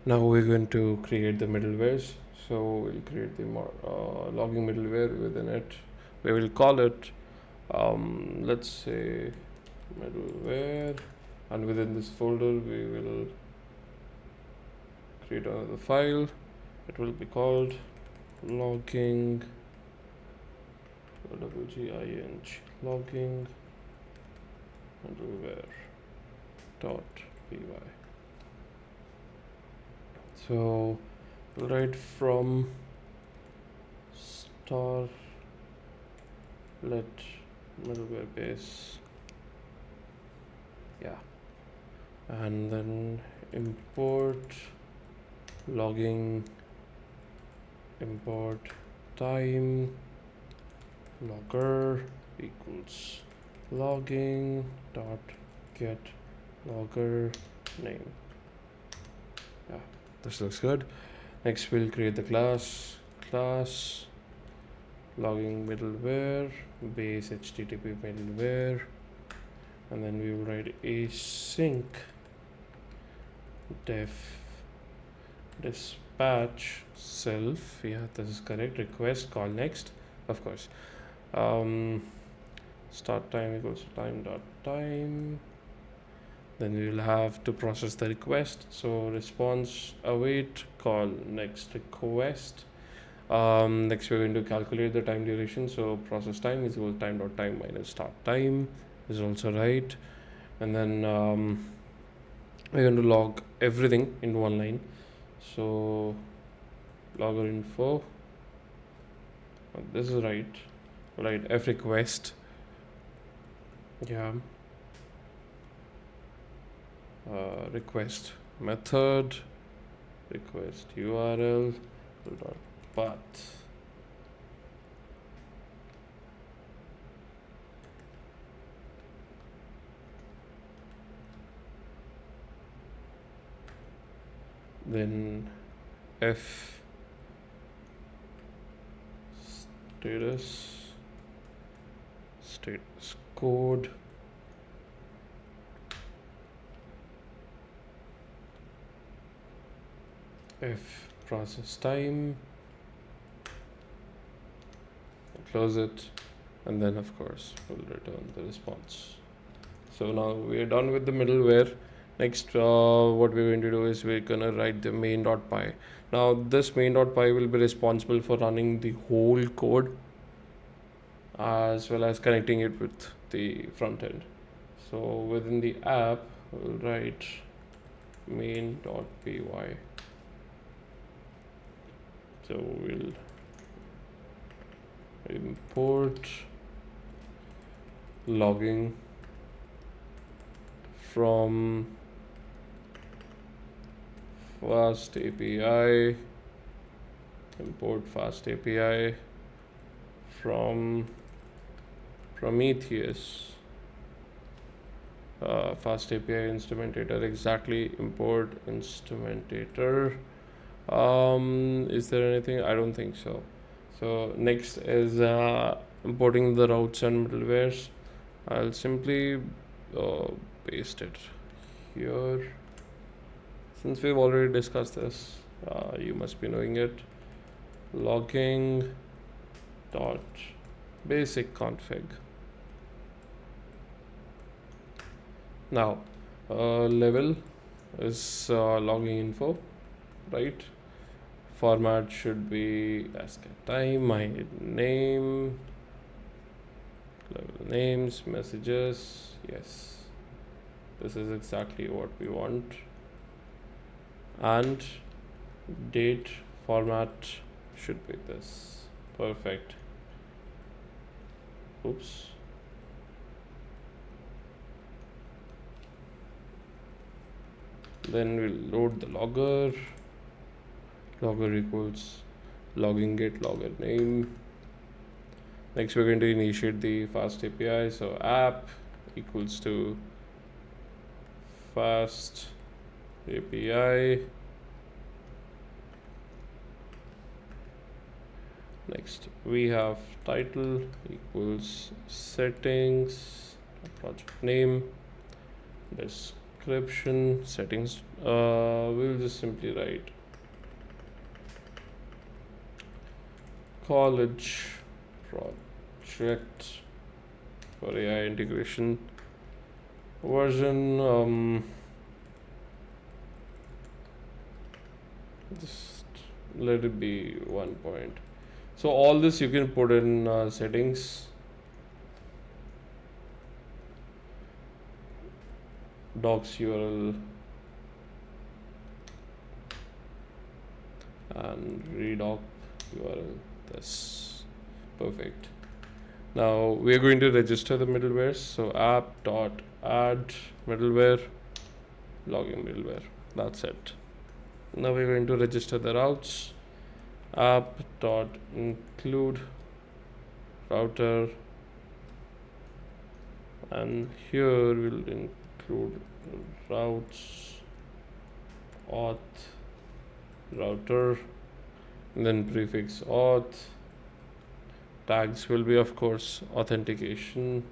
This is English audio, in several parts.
Now we're going to create the middlewares. So we'll create the logging middleware within it. We will call it, let's say, middleware, and within this folder we will create another file. It will be called logging, WGING, logging middleware .py. So right from starlet middleware base, yeah, and then import logging, import time logger equals logging dot get logger name. Yeah, this looks good. Next we'll create the class logging middleware BaseHTTPMiddleware, and then we will write async def dispatch self, yeah, this is correct, request call next, of course. Start time equals time dot time. Then we will have to process the request. So response await call next request. Next we're going to calculate the time duration. So process time is equal to time dot time minus start time is also right. And then we're going to log everything in one line. So logger info. This is right. F request. Yeah. Request method, request URL dot path. Then F status code, F process time, close it, and then of course we'll return the response. So now we are done with the middleware. Next what we're going to do is we're gonna write the main.py. Now this main.py will be responsible for running the whole code as well as connecting it with the front end. So within the app we'll write main.py. So we'll import logging from FastAPI, import FastAPI from Prometheus, FastAPI Instrumentator, exactly, import Instrumentator. Is there anything? I don't think so. So next is importing the routes and middlewares. I'll simply paste it here. Since we've already discussed this, you must be knowing it. Logging dot basic config. Now level is logging info, right? Format should be ask time, my name, level names, messages. Yes, this is exactly what we want. And date format should be this. Perfect. Oops. Then we'll load the logger. Logger equals logging get logger name. Next we're going to initiate the FastAPI. So app equals to FastAPI. Next we have title equals settings, project name, this description settings, we'll just simply write college project for AI integration version. Just let it be 1 point. So all this you can put in settings, docs URL, and redoc URL. That's perfect. Now we're going to register the middleware. So app.add middleware, login middleware. That's it. Now we're going to register the routes. App.include router, and here we'll include routes auth router, and then prefix auth. Tags will be, of course, authentication.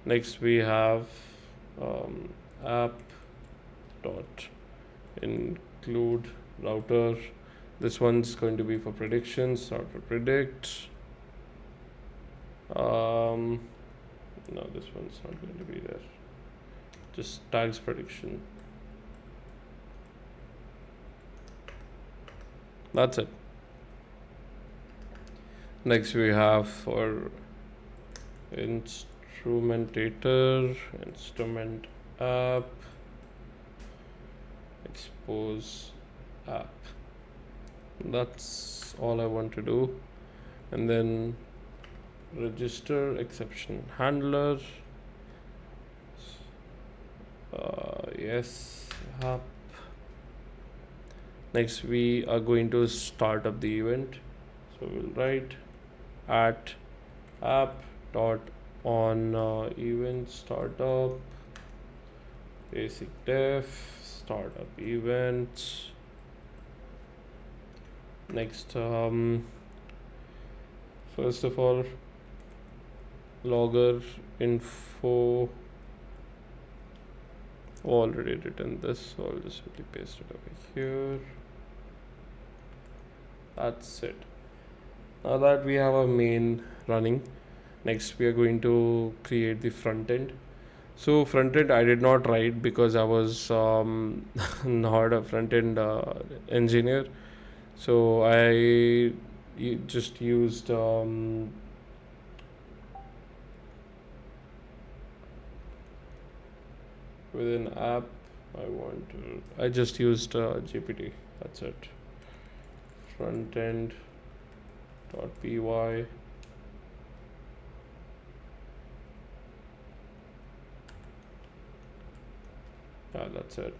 Next we have app dot include router. This one's going to be for predictions, not for predict. No, this one's not going to be there. Just tags prediction. That's it. Next we have for instrumentator, instrument app, expose app. That's all I want to do. And then register exception handler. Yes, app. Next we are going to start up the event. So we'll write at app.on event startup basic def startup event. Next, first of all, logger info. Already written this, so I'll just simply paste it over here. That's it. Now that we have our main running, next we are going to create the front end. So front end I did not write because I was not a front end engineer. So I just used with an app. I just used GPT. That's it. Front end .py. That's it.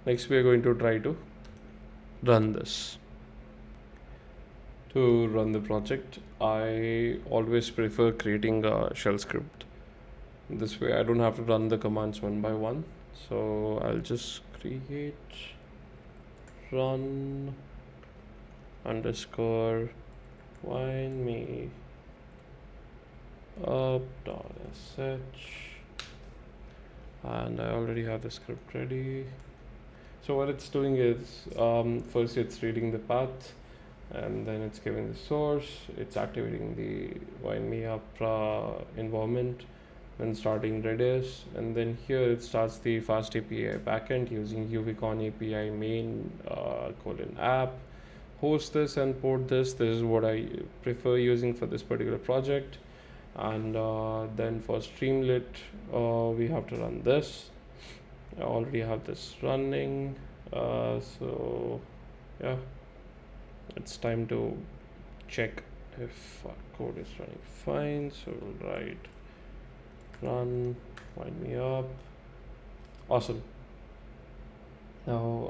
Next we are going to try to run this. To run the project, I always prefer creating a shell script. This way I don't have to run the commands one by one. So I'll just create run underscore WineMeUp.sh, and I already have the script ready. So what it's doing is first it's reading the path, and then it's giving the source, it's activating the WineMeUp environment, then starting Redis, and then here it starts the FastAPI backend using UVCon API main :app, host this and port this. This is what I prefer using for this particular project. And then for Streamlit, we have to run this. I already have this running, so yeah, it's time to check if our code is running fine. So we'll write run WineMeUp. Awesome. Now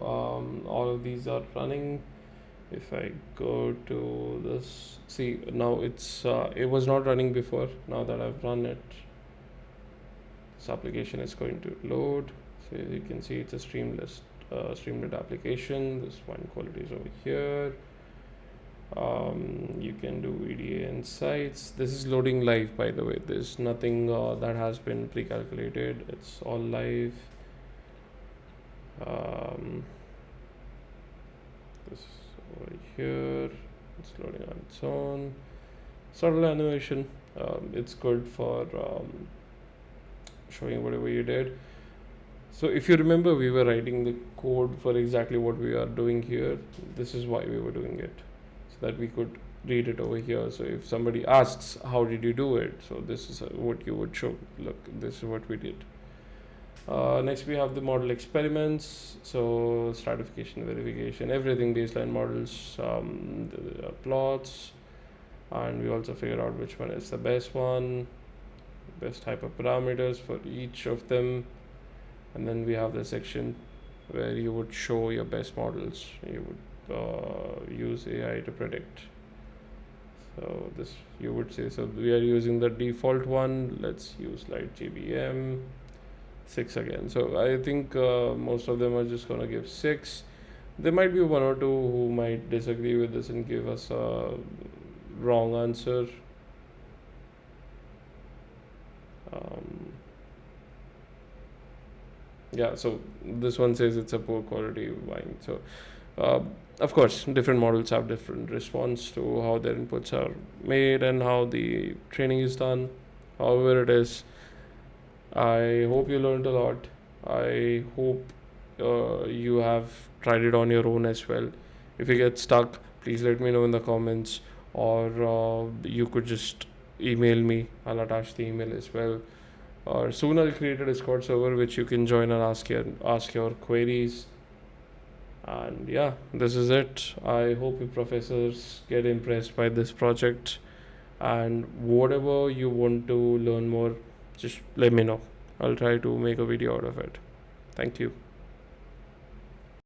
all of these are running. If I go to this, see now it was not running before. Now that I've run it, this application is going to load. So you can see it's a Streamlit application. This one quality is over here. You can do EDA insights. This is loading live, by the way. There's nothing that has been pre-calculated. It's all live. This over here, it's loading on its own. Subtle animation. It's good for showing whatever you did. So if you remember, we were writing the code for exactly what we are doing here. This is why we were doing it, so that we could read it over here. So if somebody asks, how did you do it? So this is what you would show. Look, this is what we did. Next we have the model experiments. So stratification, verification, everything, baseline models, the plots, and we also figure out which one is the best one, best type of parameters for each of them. And then we have the section where you would show your best models. You would use AI to predict. So this you would say, so we are using the default one. Let's use like GBM 6 again. So I think most of them are just gonna give 6. There might be one or two who might disagree with this and give us a wrong answer. Yeah, so this one says it's a poor quality wine. So of course, different models have different response to how their inputs are made and how the training is done. However it is, I hope you learned a lot. I hope you have tried it on your own as well. If you get stuck, please let me know in the comments, or you could just email me. I'll attach the email as well. Or soon I'll create a Discord server which you can join and ask your queries. And yeah, this is it. I hope you professors get impressed by this project, and whatever you want to learn more, just let me know. I'll try to make a video out of it. Thank you.